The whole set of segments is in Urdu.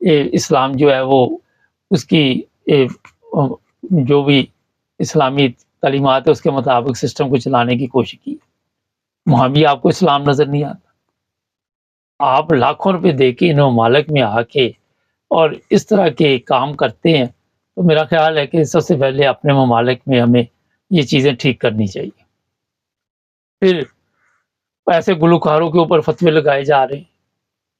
اسلام جو ہے وہ اس کی جو بھی اسلامی تعلیمات ہے اس کے مطابق سسٹم کو چلانے کی کوشش کی، وہاں بھی آپ کو اسلام نظر نہیں آتا۔ آپ لاکھوں روپے دے کے ان ممالک میں آ کے اور اس طرح کے کام کرتے ہیں، تو میرا خیال ہے کہ سب سے پہلے اپنے ممالک میں ہمیں یہ چیزیں ٹھیک کرنی چاہیے۔ پھر ایسے گلوکاروں کے اوپر فتوے لگائے جا رہے ہیں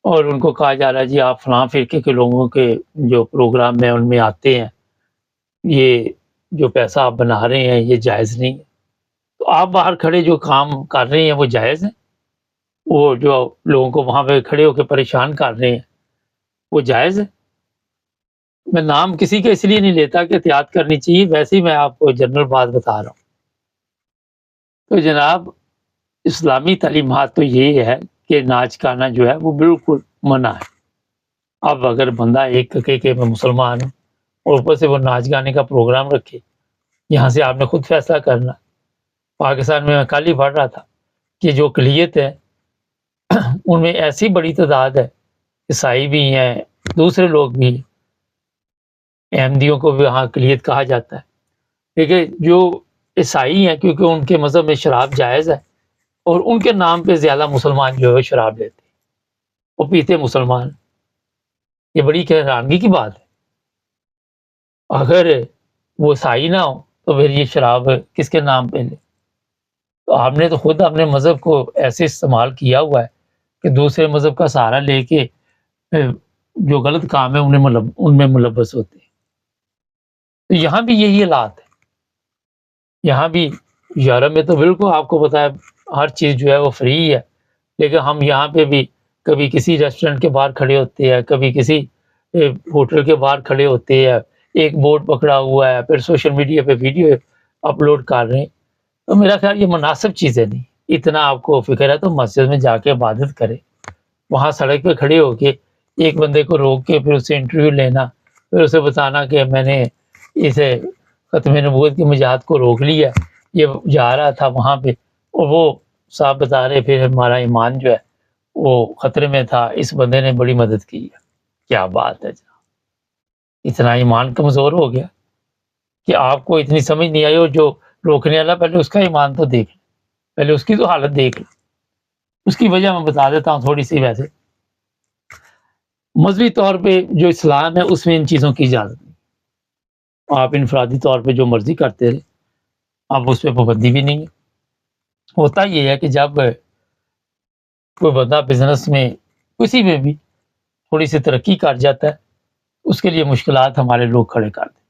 اور ان کو کہا جا رہا ہے جی آپ فلاں فرقے کے لوگوں کے جو پروگرام میں ان میں آتے ہیں، یہ جو پیسہ آپ بنا رہے ہیں یہ جائز نہیں ہے۔ تو آپ باہر کھڑے جو کام کر رہے ہیں وہ جائز ہیں؟ وہ جو لوگوں کو وہاں پہ کھڑے ہو کے پریشان کر رہے ہیں وہ جائز ہے؟ میں نام کسی کا اس لیے نہیں لیتا کہ احتیاط کرنی چاہیے، ویسے ہی میں آپ کو جنرل بات بتا رہا ہوں۔ تو جناب اسلامی تعلیمات تو یہ ہے کہ ناچ گانا جو ہے وہ بالکل منع ہے۔ اب اگر بندہ ایک کہ میں مسلمان ہوں اور اوپر سے وہ ناچ گانے کا پروگرام رکھے، یہاں سے آپ نے خود فیصلہ کرنا۔ پاکستان میں کل ہی پڑھ رہا تھا کہ جو اقلیت ہے ان میں ایسی بڑی تعداد ہے، عیسائی بھی ہیں، دوسرے لوگ بھی ہیں، احمدیوں کو بھی وہاں اقلیت کہا جاتا ہے، لیکن جو عیسائی ہیں کیونکہ ان کے مذہب میں شراب جائز ہے اور ان کے نام پہ زیادہ مسلمان جو ہے شراب لیتے ہیں، وہ پیتے مسلمان۔ یہ بڑی حیرانگی کی بات ہے۔ اگر وہ عیسائی نہ ہو تو پھر یہ شراب کس کے نام پہ لے؟ تو آپ نے تو خود اپنے مذہب کو ایسے استعمال کیا ہوا ہے کہ دوسرے مذہب کا سہارا لے کے جو غلط کام ہے ان میں ملوث ہوتے ہیں۔ تو یہاں بھی یہی حالات ہے۔ یہاں بھی یورپ میں تو بالکل آپ کو پتا ہے ہر چیز جو ہے وہ فری ہے، لیکن ہم یہاں پہ بھی کبھی کسی ریسٹورنٹ کے باہر کھڑے ہوتے ہیں، کبھی کسی ہوٹل کے باہر کھڑے ہوتے ہیں، ایک بورڈ پکڑا ہوا ہے، پھر سوشل میڈیا پہ ویڈیو اپلوڈ کر رہے ہیں۔ تو میرا خیال یہ مناسب چیزیں نہیں۔ اتنا آپ کو فکر ہے تو مسجد میں جا کے عبادت کرے، وہاں سڑک پہ کھڑے ہو کے ایک بندے کو روک کے پھر اسے انٹرویو لینا، پھر اسے بتانا کہ میں نے اسے ختم نبوت کی مجاہد کو روک لیا، یہ جا رہا تھا وہاں پہ اور وہ صاحب بتا رہے پھر ہمارا ایمان جو ہے وہ خطرے میں تھا، اس بندے نے بڑی مدد کی ہے۔ کیا بات ہے جناب، اتنا ایمان کمزور ہو گیا کہ آپ کو اتنی سمجھ نہیں آئی، اور جو روکنے والا پہلے اس کا ایمان تو دیکھ لیں، پہلے اس کی تو حالت دیکھ لیں۔ اس کی وجہ میں بتا دیتا ہوں تھوڑی سی۔ ویسے مذہبی طور پہ جو اسلام ہے اس میں ان چیزوں کی اجازت نہیں، آپ انفرادی طور پہ جو مرضی کرتے رہے، اب اس پہ پابندی بھی نہیں ہے۔ ہوتا یہ ہے کہ جب کوئی بندہ بزنس میں کسی میں بھی تھوڑی سی ترقی کر جاتا ہے، اس کے لیے مشکلات ہمارے لوگ کھڑے کر دیتے۔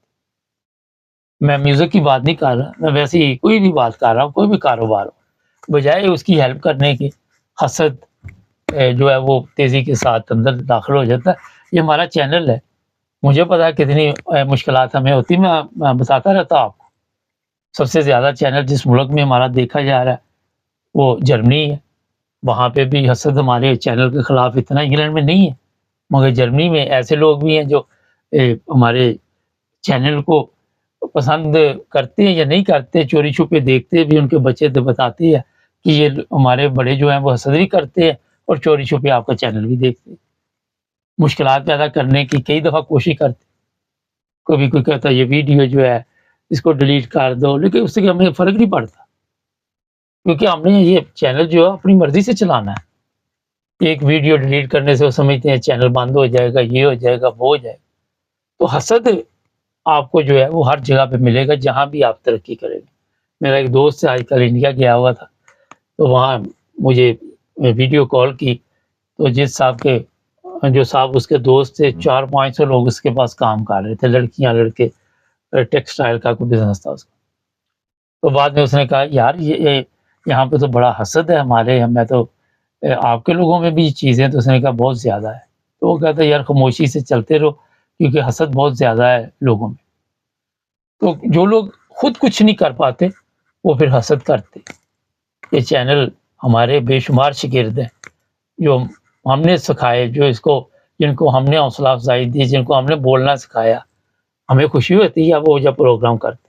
میں میوزک کی بات نہیں کر رہا، میں ویسے ہی کوئی بھی بات کر رہا ہوں، کوئی بھی کاروبار ہو، بجائے اس کی ہیلپ کرنے کی حسد جو ہے وہ تیزی کے ساتھ اندر داخل ہو جاتا ہے۔ یہ ہمارا چینل ہے، مجھے پتا ہے کتنی مشکلات ہمیں ہوتی، میں بتاتا رہتا ہوں آپ کو۔ سب سے زیادہ چینل جس ملک میں ہمارا دیکھا جا رہا ہے وہ جرمنی ہے، وہاں پہ بھی حسد ہمارے چینل کے خلاف اتنا انگلینڈ میں نہیں ہے، مگر جرمنی میں ایسے لوگ بھی ہیں جو ہمارے چینل کو پسند کرتے ہیں یا نہیں کرتے، چوری چھپے دیکھتے بھی، ان کے بچے بتاتے ہیں کہ یہ ہمارے بڑے جو ہیں وہ حسد بھی کرتے ہیں اور چوری چھپے آپ کا چینل بھی دیکھتے ہیں، مشکلات پیدا کرنے کی کئی دفعہ کوشش کرتے۔ کبھی کوئی کہتا ہے یہ ویڈیو جو ہے اس کو ڈیلیٹ کر دو، لیکن اس سے ہمیں فرق نہیں پڑتا، کیونکہ ہم نے یہ چینل جو ہے اپنی مرضی سے چلانا ہے۔ ایک ویڈیو ڈیلیٹ کرنے سے وہ سمجھتے ہیں چینل بند ہو جائے گا، یہ ہو جائے گا، وہ ہو جائے گا۔ تو حسد آپ کو جو ہے وہ ہر جگہ پہ ملے گا جہاں بھی آپ ترقی کریں گے۔ میرا ایک دوست سے آج کل انڈیا گیا ہوا تھا، تو وہاں مجھے ویڈیو کال کی، تو جس صاحب کے جو صاحب اس کے دوست تھے، 400-500 لوگ اس کے پاس کام کر رہے تھے، لڑکیاں لڑکے، ٹیکسٹائل کا کوئی بزنس تھا اس کا۔ تو بعد میں اس نے کہا یار یہ یہاں پہ تو بڑا حسد ہے ہمارے، میں تو آپ کے لوگوں میں بھی یہ چیزیں، تو اس نے کہا بہت زیادہ ہے۔ تو وہ کہتا ہے یار خاموشی سے چلتے رہو، کیونکہ حسد بہت زیادہ ہے لوگوں میں۔ تو جو لوگ خود کچھ نہیں کر پاتے وہ پھر حسد کرتے۔ یہ چینل ہمارے بے شمار شاگرد ہیں جو ہم نے سکھائے، جو اس کو جن کو ہم نے حوصلہ افزائی دی، جن کو ہم نے بولنا سکھایا، ہمیں خوشی ہوتی ہے وہ جب پروگرام کرتے،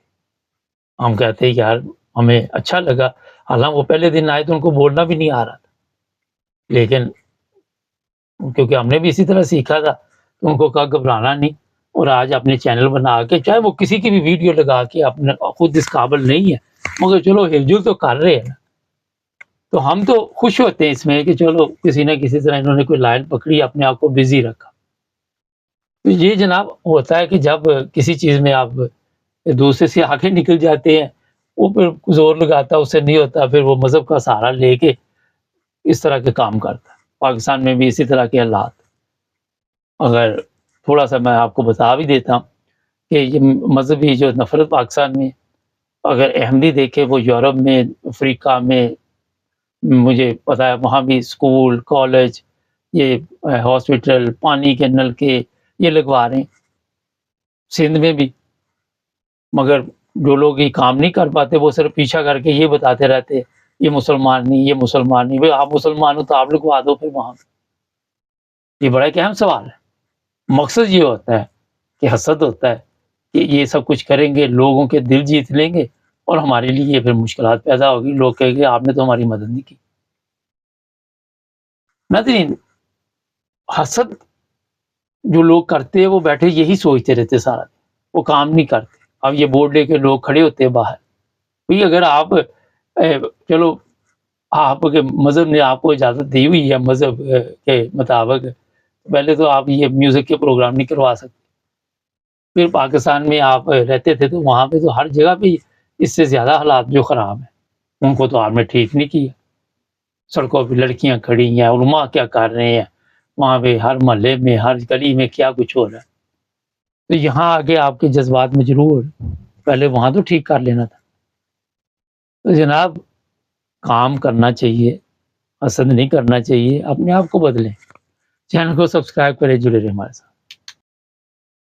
ہم کہتے ہیں یار ہمیں اچھا لگا، حالانکہ وہ پہلے دن آئے تو ان کو بولنا بھی نہیں آ رہا تھا، لیکن کیونکہ ہم نے بھی اسی طرح سیکھا تھا، تو ان کو کہا گھبرانا نہیں، اور آج اپنے چینل بنا کے چاہے وہ کسی کی بھی ویڈیو لگا کے اپنے خود اس قابل نہیں ہے مگر چلو ہلجل تو کر رہے ہیں نا، تو ہم تو خوش ہوتے ہیں اس میں کہ چلو کسی نہ کسی طرح انہوں نے کوئی لائن پکڑی، اپنے آپ کو بزی رکھا۔ تو یہ جناب ہوتا ہے کہ جب کسی چیز میں آپ دوسرے سے آگے نکل جاتے ہیں، وہ پھر زور لگاتا ہے، اس سے نہیں ہوتا، پھر وہ مذہب کا سہارا لے کے اس طرح کے کام کرتا ہے۔ پاکستان میں بھی اسی طرح کے حالات، اگر تھوڑا سا میں آپ کو بتا بھی دیتا ہوں کہ یہ مذہبی جو نفرت پاکستان میں، اگر احمدی دیکھے وہ یورپ میں، افریقہ میں، مجھے پتا ہے وہاں بھی اسکول کالج، یہ ہاسپٹل، پانی کے نل کے یہ لگوا رہے ہیں، سندھ میں بھی، مگر جو لوگ یہ کام نہیں کر پاتے وہ صرف پیچھا کر کے یہ بتاتے رہتے یہ مسلمان نہیں، یہ مسلمان نہیں۔ بھائی آپ مسلمان ہو تو آپ لگوا دو پھر وہاں، یہ بڑا ایک اہم سوال ہے۔ مقصد یہ ہوتا ہے کہ حسد ہوتا ہے کہ یہ سب کچھ کریں گے، لوگوں کے دل جیت لیں گے، اور ہمارے لیے پھر مشکلات پیدا ہوگی، لوگ کہیں گے آپ نے تو ہماری مدد نہیں کی۔ ناظرین، حسد جو لوگ کرتے ہیں وہ بیٹھے یہی سوچتے رہتے سارا دن، وہ کام نہیں کرتے۔ اب یہ بورڈ لے کے لوگ کھڑے ہوتے ہیں باہر، بھئی اگر آپ چلو آپ کے مذہب نے آپ کو اجازت دی ہوئی ہے، مذہب کے مطابق پہلے تو آپ یہ میوزک کے پروگرام نہیں کروا سکتے۔ پھر پاکستان میں آپ رہتے تھے تو وہاں پہ تو ہر جگہ پہ اس سے زیادہ حالات جو خراب ہیں، ان کو تو آپ نے ٹھیک نہیں کیا۔ سڑکوں پہ لڑکیاں کھڑی ہیں، علماء کیا کر رہے ہیں وہاں پہ، ہر محلے میں ہر گلی میں کیا کچھ ہو رہا ہے۔ تو یہاں آگے آپ کے جذبات مجروح، پہلے وہاں تو ٹھیک کر لینا تھا۔ تو جناب کام کرنا چاہیے، حسد نہیں کرنا چاہیے، اپنے آپ کو بدلیں۔ چینل کو سبسکرائب کریں، جڑے رہیں ہمارے ساتھ۔